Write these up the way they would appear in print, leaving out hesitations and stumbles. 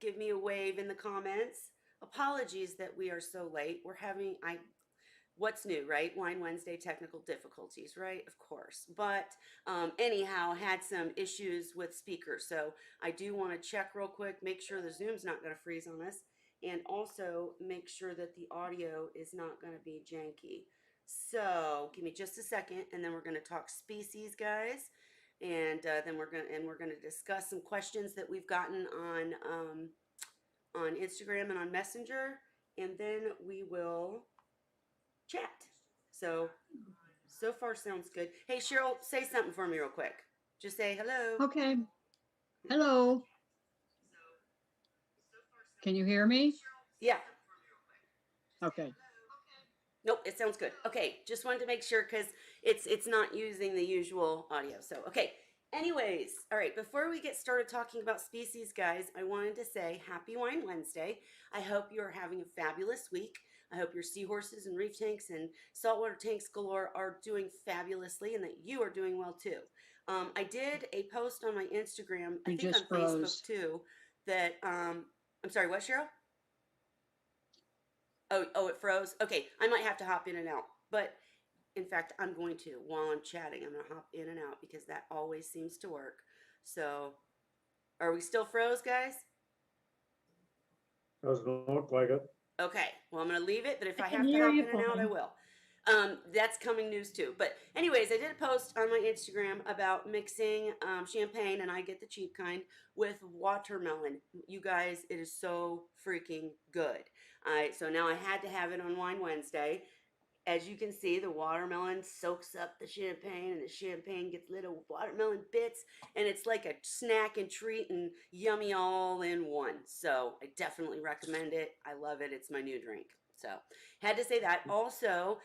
give me a wave in the comments. Apologies that we are so late. We're having, what's new, right? Wine Wednesday technical difficulties, right? Of course. But anyhow, had some issues with speakers. So I do want to check real quick, make sure the Zoom's not going to freeze on us, and also make sure that the audio is not going to be janky. So give me just a second, and then we're going to talk species, guys, and then we're gonna discuss some questions that we've gotten on Instagram and on Messenger, and then we will chat. So, so far sounds good. Hey, Cheryl, say something for me real quick. Just say hello. Okay. Hello. Can you hear me? Yeah. Okay. Nope, it sounds good. Okay, just wanted to make sure because it's not using the usual audio. So, okay. Anyways, all right, before we get started talking about species, guys, I wanted to say happy Wine Wednesday. I hope you're having a fabulous week. I hope your seahorses and reef tanks and saltwater tanks galore are doing fabulously and that you are doing well too. I did a post on my Instagram, I You think on just Facebook froze. too, that, I'm sorry, what, Cheryl? Oh, it froze. Okay, I might have to hop in and out. But in fact, I'm going to while I'm chatting. I'm going to hop in and out because that always seems to work. So, are we still froze, guys? Doesn't look like it. Okay. Well, I'm going to leave it, but if I I can have to hear hop you in and out, I fine. will. That's coming news too. But anyways, I did a post on my Instagram about mixing champagne, and I get the cheap kind, with watermelon. You guys, it is so freaking good. So now I had to have it on Wine Wednesday. As you can see, the watermelon soaks up the champagne, and the champagne gets little watermelon bits, and it's like a snack and treat and yummy all in one. So I definitely recommend it. I love it. It's my new drink. So had to say that. Also,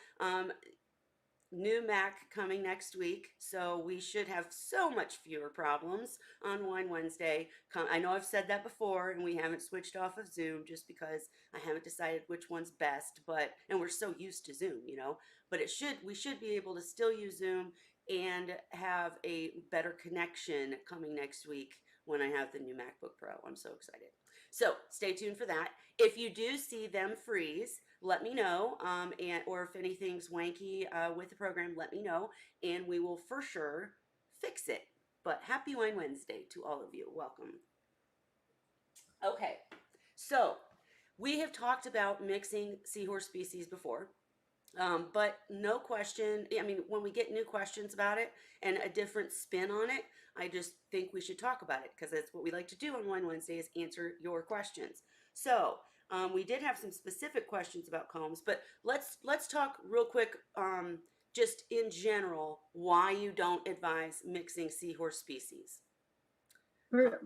new Mac coming next week, so we should have so much fewer problems on Wine Wednesday. I know I've said that before, and we haven't switched off of Zoom just because I haven't decided which one's best. But and we're so used to Zoom, you know. But we should be able to still use Zoom and have a better connection coming next week when I have the new MacBook Pro. I'm so excited. So stay tuned for that. If you do see them freeze, let me know, or if anything's wanky with the program, let me know, and we will for sure fix it. But happy Wine Wednesday to all of you. Welcome. Okay, so we have talked about mixing seahorse species before. But no question, I mean, when we get new questions about it and a different spin on it, I just think we should talk about it because that's what we like to do on Wine Wednesday is answer your questions. So we did have some specific questions about combs, but let's talk real quick, just in general, why you don't advise mixing seahorse species.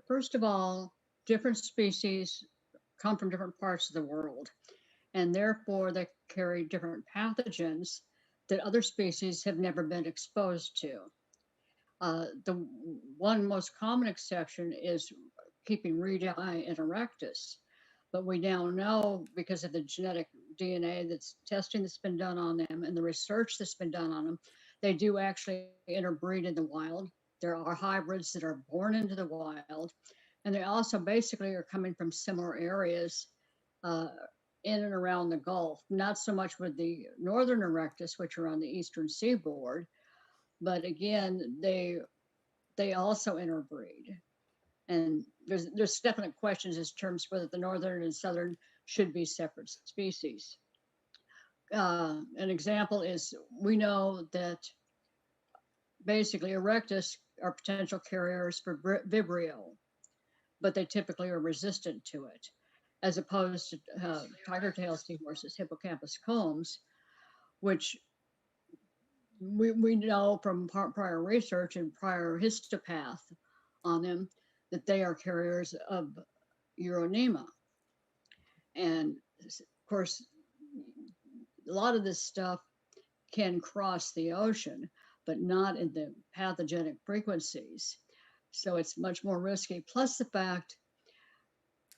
First of all, different species come from different parts of the world, and therefore they carry different pathogens that other species have never been exposed to. The one most common exception is keeping reidi and erectus. But we now know because of the genetic DNA that's testing that's been done on them and the research that's been done on them, they do actually interbreed in the wild. There are hybrids that are born into the wild, and they also basically are coming from similar areas uh, in and around the Gulf. Not so much with the northern erectus, which are on the eastern seaboard, but again, they also interbreed. And there's definite questions as terms whether the northern and southern should be separate species. An example is we know that basically erectus are potential carriers for Vibrio, but they typically are resistant to it, as opposed to tiger tail seahorses, hippocampus combs, which we know from prior research and prior histopath on them that they are carriers of Uronema. And of course, a lot of this stuff can cross the ocean, but not in the pathogenic frequencies. So it's much more risky. Plus the fact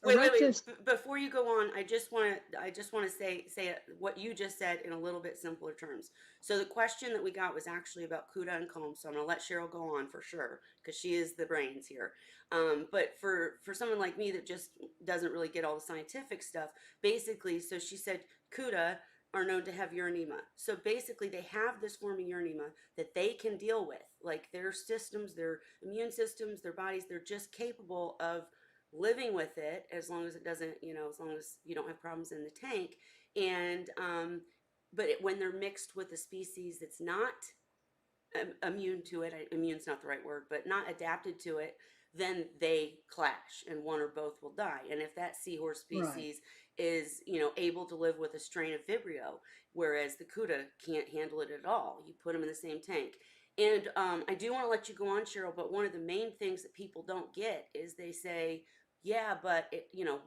Wait. Erectus, Before you go on, I just want to say what you just said in a little bit simpler terms. So the question that we got was actually about Kuda and Combs. So I'm gonna let Cheryl go on for sure because she is the brains here. But for someone like me that just doesn't really get all the scientific stuff, basically, so she said Kuda are known to have urinema. So basically, they have this form of urinema that they can deal with. Like their systems, their immune systems, their bodies, they're just capable of living with it as long as it doesn't, as long as you don't have problems in the tank. And but when they're mixed with a species that's not immune to it, immune's not the right word, but not adapted to it, then they clash and one or both will die. And if that seahorse right. species is, able to live with a strain of Vibrio, whereas the Cuda can't handle it at all, you put them in the same tank. And I do want to let you go on, Cheryl, but one of the main things that people don't get is they say, yeah, but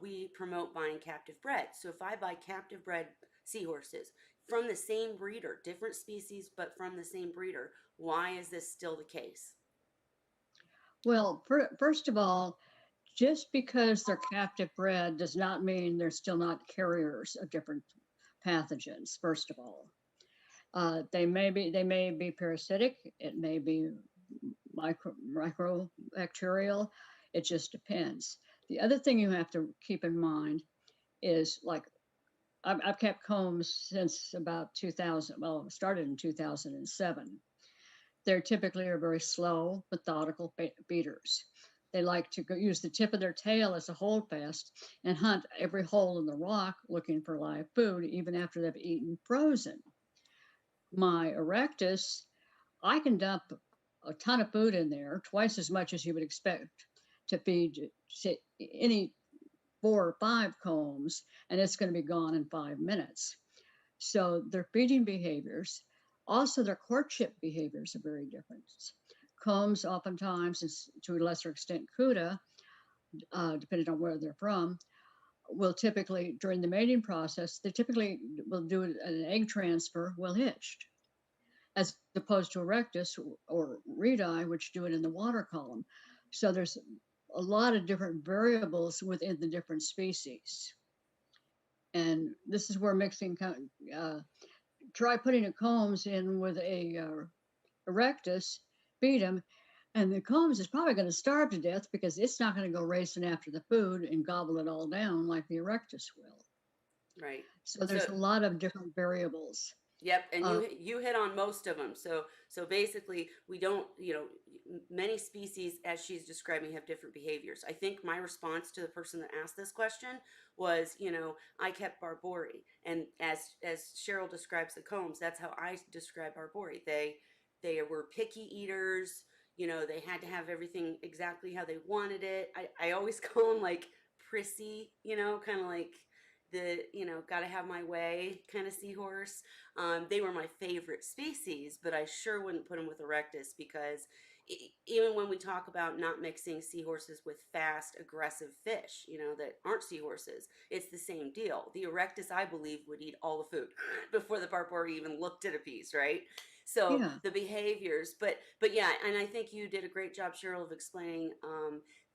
we promote buying captive bred. So if I buy captive bred seahorses from the same breeder, different species, but from the same breeder, why is this still the case? Well, first of all, just because they're captive bred does not mean they're still not carriers of different pathogens. First of all, they may be parasitic. It may be microbacterial. It just depends. The other thing you have to keep in mind is like I've kept combs since about 2000. Well, it started in 2007. They're typically are very slow, methodical beaters. They like to use the tip of their tail as a holdfast and hunt every hole in the rock looking for live food, even after they've eaten frozen. My erectus, I can dump a ton of food in there, twice as much as you would expect to feed say, any 4 or 5 combs, and it's going to be gone in 5 minutes. So their feeding behaviors, also their courtship behaviors are very different. Combs oftentimes, to a lesser extent Cuda, depending on where they're from, will typically, during the mating process, they typically will do an egg transfer while hitched, as opposed to erectus or reidi, which do it in the water column. So there's a lot of different variables within the different species. And this is where mixing, try putting a combs in with a erectus, feed them, and the combs is probably going to starve to death because it's not going to go racing after the food and gobble it all down like the erectus will. Right. So So there's a lot of different variables. yep, and Uh, you hit on most of them. So basically, we don't, many species, as she's describing, have different behaviors. I think my response to the person that asked this question was, I kept Barbori, and as Cheryl describes the combs, that's how I describe Barbori. They were picky eaters. They had to have everything exactly how they wanted it. I always call them like prissy, kind of like the gotta have my way kind of seahorse. They were my favorite species, but I sure wouldn't put them with erectus because even when we talk about not mixing seahorses with fast, aggressive fish, that aren't seahorses, it's the same deal. The erectus, I believe, would eat all the food before the barbary even looked at a piece, right? So yeah. the behaviors, but yeah, and I think you did a great job, Cheryl, of explaining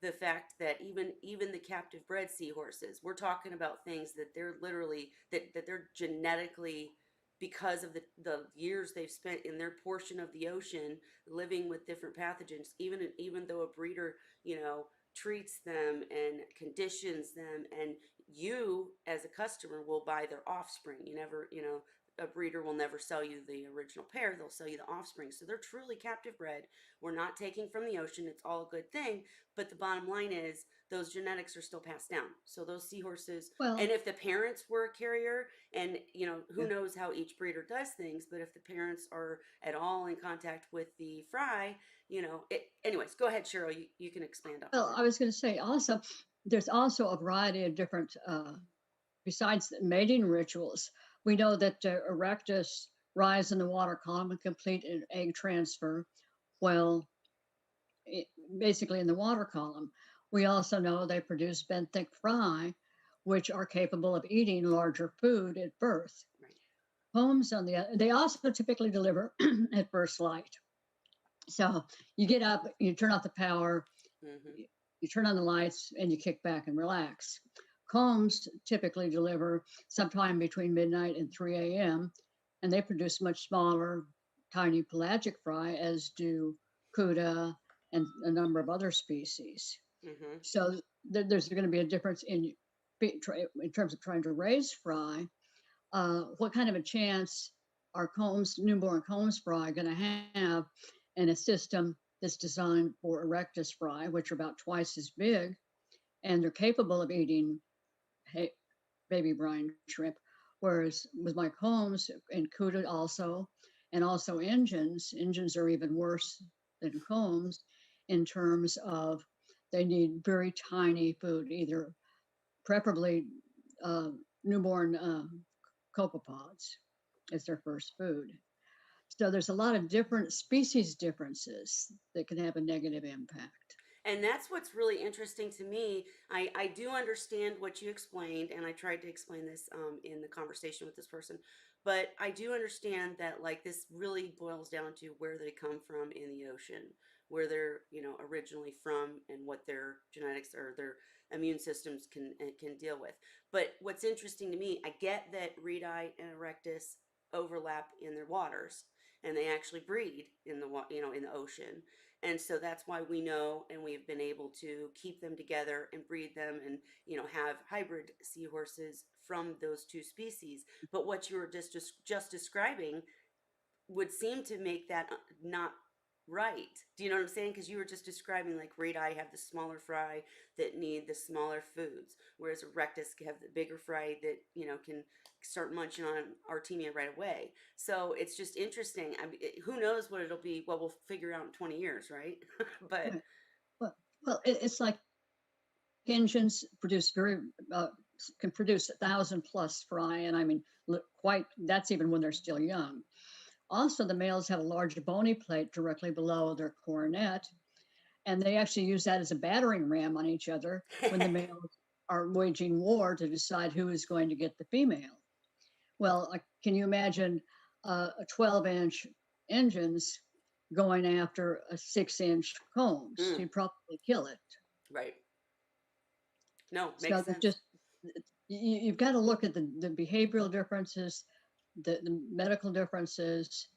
the fact that even the captive bred seahorses, we're talking about things that they're literally that they're genetically, because of the years they've spent in their portion of the ocean living with different pathogens, even though a breeder treats them and conditions them, and you as a customer will buy their offspring. You never, a breeder will never sell you the original pair, they'll sell you the offspring. So they're truly captive bred. We're not taking from the ocean, it's all a good thing. But the bottom line is those genetics are still passed down. So those seahorses, and Well, if the parents were a carrier, and who yeah. knows how each breeder does things, but if the parents are at all in contact with the fry, it. Anyways, go ahead, Cheryl. You can expand off of Well, that. I was going to say also, there's also a variety of different, besides the mating rituals. We know that erectus rise in the water column and complete an egg transfer, well, it, basically in the water column. We also know they produce benthic fry, which are capable of eating larger food at birth. Right. Homes on they also typically deliver at first light. So you get up, you turn off the power, Mm-hmm. you turn on the lights and you kick back and relax. Combs typically deliver sometime between midnight and 3 a.m., and they produce much smaller, tiny pelagic fry, as do h.kuda and a number of other species. Mm-hmm. So there's going to be a difference in terms of trying to raise fry. What kind of a chance are newborn Combs fry going to have in a system that's designed for erectus fry, which are about twice as big, and they're capable of eating baby brine shrimp, whereas with my Combs and h.kuda also, and also engines are even worse than Combs in terms of they need very tiny food, either preferably uh, newborn copepods as their first food. So there's a lot of different species differences that can have a negative impact. And that's what's really interesting to me. I do understand what you explained, and I tried to explain this in the conversation with this person. But I do understand that, like, this really boils down to where they come from in the ocean, where they're, originally from, and what their genetics or their immune systems can deal with. But what's interesting to me, I get that reedi and erectus overlap in their waters, and they actually breed in in the ocean, and so that's why we know and we've been able to keep them together and breed them and have hybrid seahorses from those two species. But what you were just describing would seem to make that not right. Do you know what I'm saying? Because you were just describing, like, red eye have the smaller fry that need the smaller foods, whereas erectus have the bigger fry that can start munching on artemia right away. So it's just interesting. I mean, who knows what it'll be? Well, we'll figure out in 20 years, right? But Right. Well, it's like engines uh, can produce 1,000 plus fry, and I mean, quite. That's even when they're still young. Also, the males have a large bony plate directly below their coronet, and they actually use that as a battering ram on each other when the males are waging war to decide who is going to get the female. Well, can you imagine a 12-inch engines going after a 6-inch Combs? mm, You'd probably kill it. right. No, So makes there's sense. just you've got to look at the behavioral differences, the medical differences,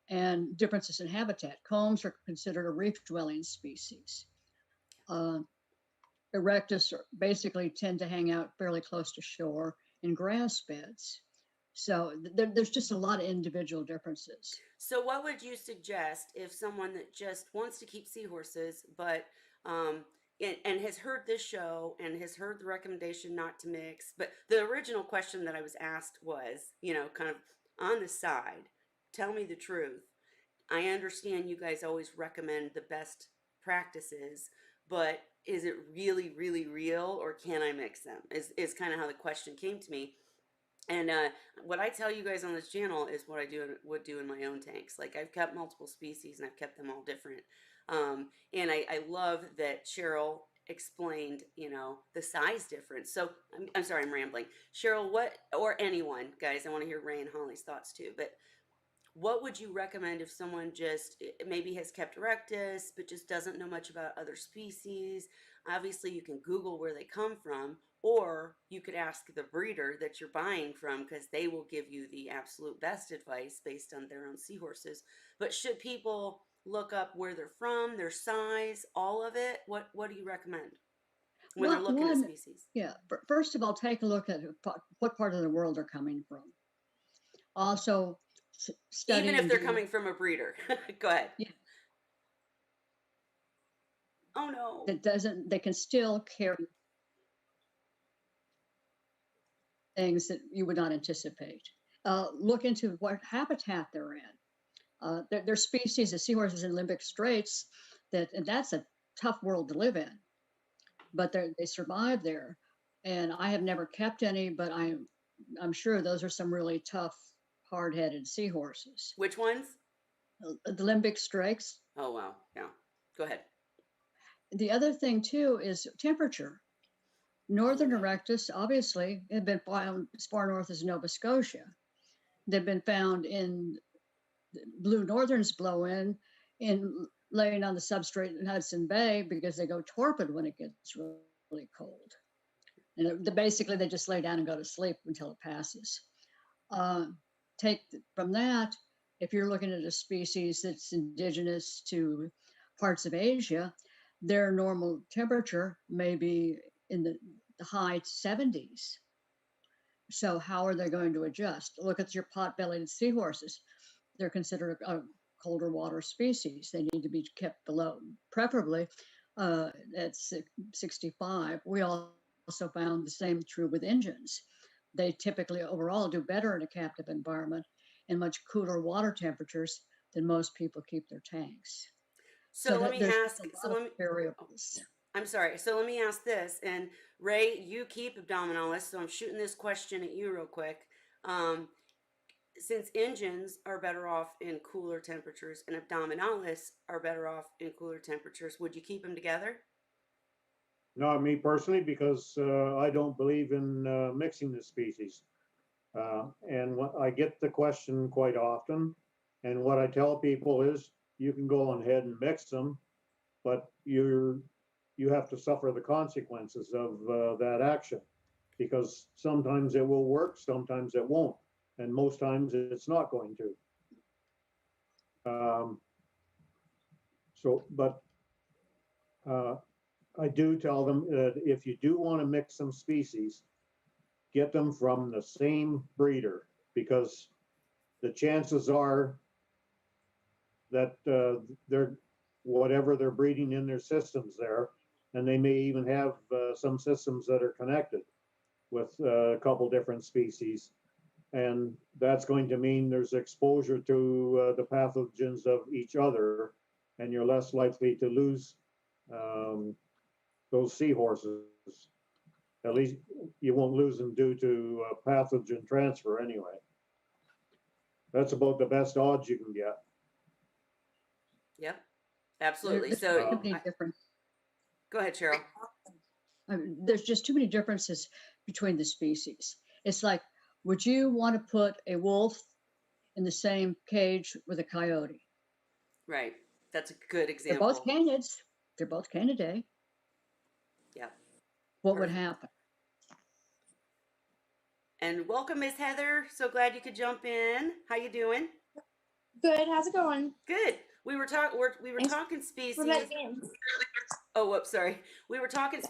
and differences in habitat. Combs are considered a reef-dwelling species. Uh, Erectus basically tend to hang out fairly close to shore in grass beds. So there's just a lot of individual differences. So, what would you suggest if someone that just wants to keep seahorses, but um, and has heard this show and has heard the recommendation not to mix? But the original question that I was asked was, kind of on the side, tell me the truth. I understand you guys always recommend the best practices, but is it really, really real, or can I mix them? Is kind of how the question came to me. And what I tell you guys on this channel is what I would do in my own tanks. Like, I've kept multiple species and I've kept them all different. And I love that Cheryl explained, the size difference. So I'm sorry, I'm rambling. Cheryl, what, or anyone, guys, I want to hear Ray and Holly's thoughts too. But what would you recommend if someone just maybe has kept erectus but just doesn't know much about other species? Obviously, you can Google where they come from, or you could ask the breeder that you're buying from, because they will give you the absolute best advice based on their own seahorses. But should people look up where they're from, their size, all of it? What do you recommend when they're looking at One, species? yeah. First of all, take a look at what part of the world they're coming from. Also, Even study if and they're do coming from a breeder. Go ahead. yeah, Oh no. that doesn't. They can still carry things that you would not anticipate. Look into what habitat they're in. There's species of seahorses in limbic straits and that's a tough world to live in, but they survive there. And I have never kept any, but I'm sure those are some really tough, hard-headed seahorses. Which ones? The limbic straits. Oh wow. Yeah. Go ahead. The other thing too is temperature. Northern Oh, erectus obviously have been found as far north as Nova Scotia. They've been found in blue northerns blow in laying on the substrate in Hudson Bay because they go torpid when it gets really cold. And basically, they just lay down and go to sleep until it passes. Uh, from that, if you're looking at a species that's indigenous to parts of Asia, their normal temperature may be in the high 70s. So how are they going to adjust? Look at your pot-bellied seahorses. They're considered a colder water species. They need to be kept below, preferably at 65. We also found the same true with Indians. They typically overall do better in a captive environment in much cooler water temperatures than most people keep their tanks. So So let me there's ask. just a So lot of let me. Oh, variables. I'm sorry. So let me ask this. And Ray, you keep abdominalis, so I'm shooting this question at you real quick. Um, since engines are better off in cooler temperatures and abdominalis are better off in cooler temperatures, would you keep them together? Not me personally, because I don't believe in mixing the species. And what I get the question quite often, and what I tell people is, you can go ahead and mix them, but you have to suffer the consequences of that action, because sometimes it will work, sometimes it won't, and most times it's not going to. But I do tell them that if you do want to mix some species, get them from the same breeder, because the chances are that they're whatever they're breeding in their systems there, and they may even have some systems that are connected with a couple different species, and that's going to mean there's exposure to the pathogens of each other, and you're less likely to lose um, those seahorses. At least you won't lose them due to pathogen transfer anyway. That's about the best odds you can get. Yep, absolutely. There's So, too many different. go ahead, Cheryl. There's just too many differences between the species. It's like, would you want to put a wolf in the same cage with a coyote? Right. That's a good They're example. both canids. They're both canidae. Yeah. What would happen? And welcome, Miss Heather. So glad you could jump in. How you doing? Good. How's it going? Good. We were talking species. Oh, whoops, sorry. We were talking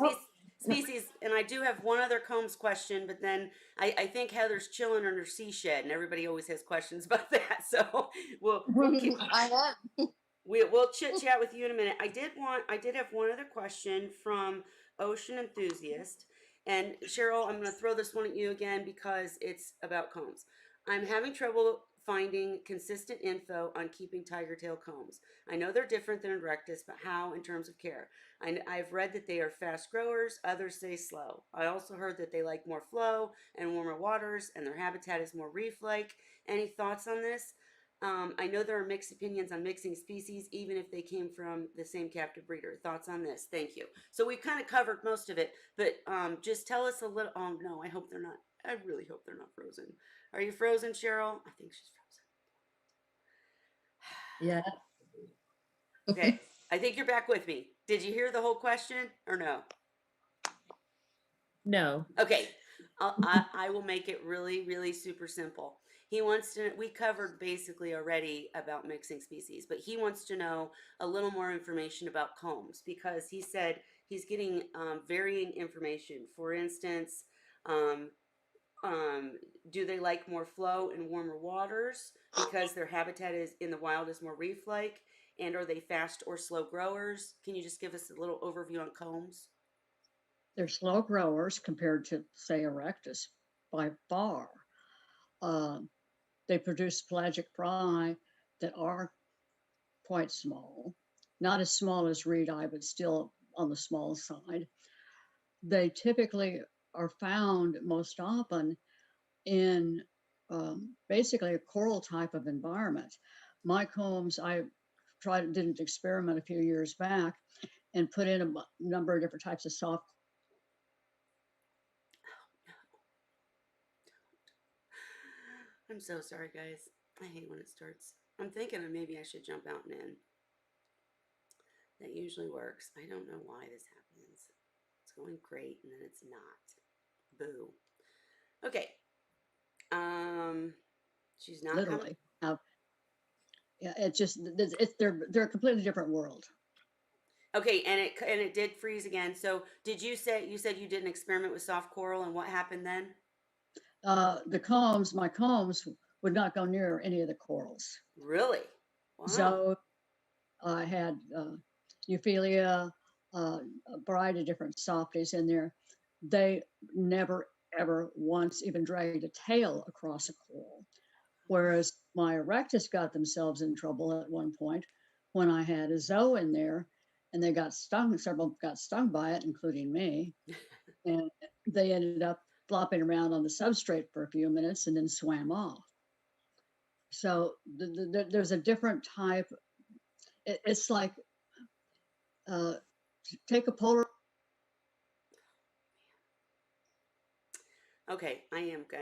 species, and I do have one other Combs question, but then I think Heather's chilling in her sea shed, and everybody always has questions about that. So we'll keep. I am. We'll chit chat with you in a minute. I did have one other question from Ocean Enthusiast, and Cheryl, I'm going to throw this one at you again because it's about combs. I'm having trouble finding consistent info on keeping tiger tail combs. I know they're different than erectus, but how in terms of care? I've read that they are fast growers. Others say slow. I also heard that they like more flow and warmer waters, and their habitat is more reef-like. Any thoughts on this? I know there are mixed opinions on mixing species, even if they came from the same captive breeder. Thoughts on this? Thank you. So we've kind of covered most of it, but just tell us a little. Oh no, I hope they're not. I really hope they're not frozen. Are you frozen, Cheryl? I think she's frozen. Yeah. Okay, I think you're back with me. Did you hear the whole question or no? No. Okay, I will make it really, really super simple. He wants to, we covered basically already about mixing species, but he wants to know a little more information about combs because he said he's getting varying information. For instance, um, um, do they like more flow in warmer waters because their habitat is in the wild is more reef-like? And are they fast or slow growers? Can you just give us a little overview on combs? They're slow growers compared to, say, erectus by far. They produce pelagic fry that are quite small, not as small as reedi, but still on the small side. They typically are found most often in basically a coral type of environment. My combs, I did an experiment a few years back and put in a number of different types of soft. I'm so sorry, guys. I hate when it starts. I'm thinking maybe I should jump out and in. That usually works. I don't know why this happens. It's going great and then it's not. Boo. Okay. She's not coming. Literally. Yeah, it's just they're a completely different world. Okay, and it did freeze again. So did you say you said you did an experiment with soft coral and what happened then? My combs would not go near any of the corals. Really? Wow. So I had Euphilia, a variety of different softies in there. They never, ever once even dragged a tail across a coral. Whereas my erectus got themselves in trouble at one point when I had a zoo in there and they got stung. Several got stung by it, including me. And they ended up flopping around on the substrate for a few minutes and then swam off. So there's a different type. It's like uh, take a polar. Okay, I am good.